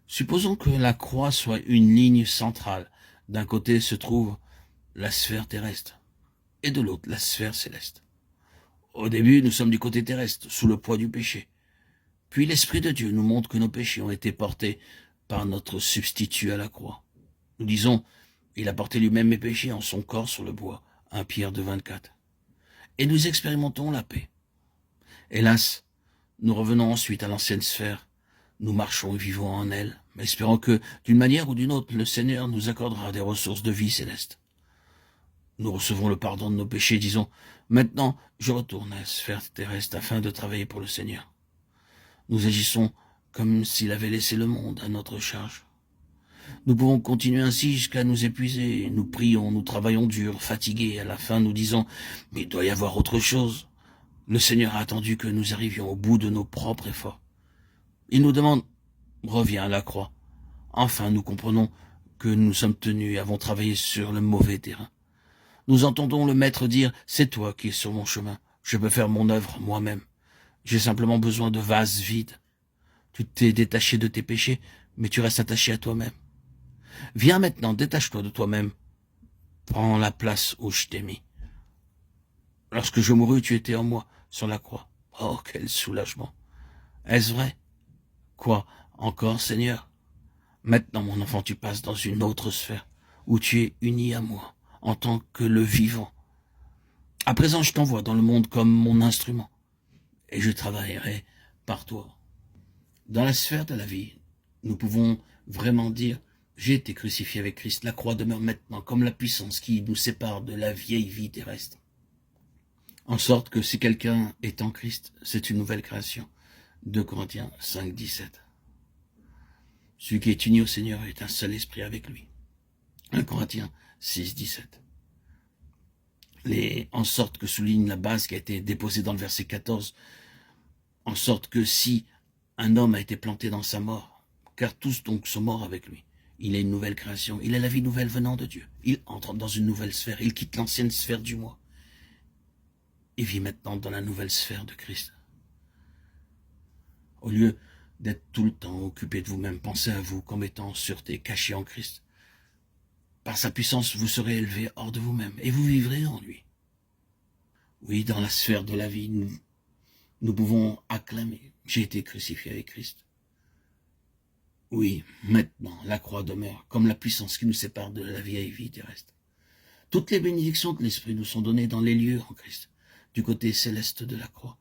Supposons que la croix soit une ligne centrale. D'un côté se trouve la sphère terrestre et de l'autre la sphère céleste. Au début, nous sommes du côté terrestre, sous le poids du péché. Puis l'Esprit de Dieu nous montre que nos péchés ont été portés par notre substitut à la croix. Nous disons, il a porté lui-même mes péchés en son corps sur le bois, 1 Pierre 2,24. Et nous expérimentons la paix. Hélas, nous revenons ensuite à l'ancienne sphère. Nous marchons et vivons en elle, espérant que, d'une manière ou d'une autre, le Seigneur nous accordera des ressources de vie céleste. Nous recevons le pardon de nos péchés, disons, maintenant je retourne à la sphère terrestre afin de travailler pour le Seigneur. Nous agissons comme s'il avait laissé le monde à notre charge. Nous pouvons continuer ainsi jusqu'à nous épuiser. Nous prions, nous travaillons dur, fatigués. À la fin, nous disons, mais il doit y avoir autre chose. Le Seigneur a attendu que nous arrivions au bout de nos propres efforts. Il nous demande, reviens à la croix. Enfin, nous comprenons que nous sommes tenus et avons travaillé sur le mauvais terrain. Nous entendons le Maître dire, c'est toi qui es sur mon chemin. Je peux faire mon œuvre moi-même. J'ai simplement besoin de vases vides. Tu t'es détaché de tes péchés, mais tu restes attaché à toi-même. Viens maintenant, détache-toi de toi-même. Prends la place où je t'ai mis. Lorsque je mourus, tu étais en moi, sur la croix. Oh, quel soulagement. Est-ce vrai? Quoi, encore, Seigneur? Maintenant, mon enfant, tu passes dans une autre sphère, où tu es uni à moi, en tant que le vivant. À présent, je t'envoie dans le monde comme mon instrument, et je travaillerai par toi. Dans la sphère de la vie, nous pouvons vraiment dire, j'ai été crucifié avec Christ. La croix demeure maintenant comme la puissance qui nous sépare de la vieille vie terrestre. En sorte que si quelqu'un est en Christ, c'est une nouvelle création. 2 Corinthiens 5, 17. Celui qui est uni au Seigneur est un seul esprit avec lui. 1 Corinthiens 6, 17. En sorte que souligne la base qui a été déposée dans le verset 14, en sorte que si un homme a été planté dans sa mort, car tous donc sont morts avec lui, il est une nouvelle création, il est la vie nouvelle venant de Dieu. Il entre dans une nouvelle sphère, il quitte l'ancienne sphère du moi. Il vit maintenant dans la nouvelle sphère de Christ. Au lieu d'être tout le temps occupé de vous-même, pensez à vous comme étant en sûreté, caché en Christ. Par sa puissance, vous serez élevé hors de vous-même et vous vivrez en lui. Oui, dans la sphère de la vie, nous pouvons acclamer. J'ai été crucifié avec Christ. Oui, maintenant, la croix demeure comme la puissance qui nous sépare de la vieille vie terrestre. Toutes les bénédictions de l'Esprit nous sont données dans les lieux en Christ, du côté céleste de la croix.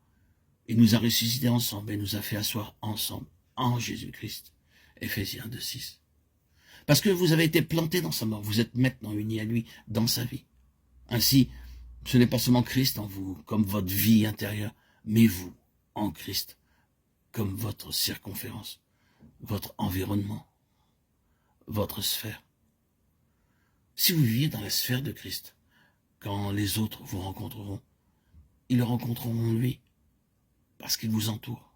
Il nous a ressuscités ensemble et nous a fait asseoir ensemble en Jésus-Christ. Éphésiens 2, 6. Parce que vous avez été plantés dans sa mort, vous êtes maintenant unis à lui dans sa vie. Ainsi, ce n'est pas seulement Christ en vous, comme votre vie intérieure, mais vous, en Christ, comme votre circonférence, votre environnement, votre sphère. Si vous viviez dans la sphère de Christ, quand les autres vous rencontreront, ils le rencontreront lui, parce qu'il vous entoure.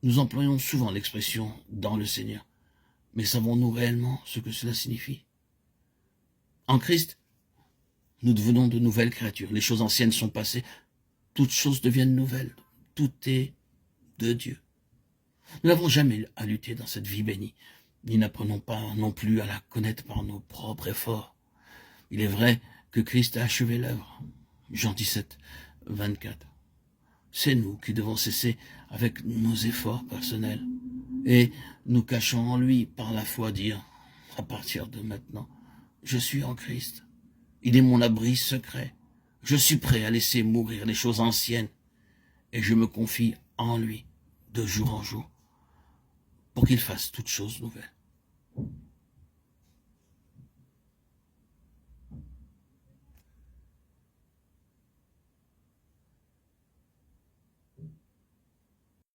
Nous employons souvent l'expression « dans le Seigneur », mais savons-nous réellement ce que cela signifie? En Christ, nous devenons de nouvelles créatures. Les choses anciennes sont passées, toutes choses deviennent nouvelles. Tout est de Dieu. Nous n'avons jamais à lutter dans cette vie bénie, ni n'apprenons pas non plus à la connaître par nos propres efforts. Il est vrai que Christ a achevé l'œuvre. Jean 17, 24. C'est nous qui devons cesser avec nos efforts personnels et nous cachons en lui par la foi dire, à partir de maintenant, je suis en Christ. Il est mon abri secret. Je suis prêt à laisser mourir les choses anciennes et je me confie en lui de jour en jour pour qu'il fasse toutes choses nouvelles.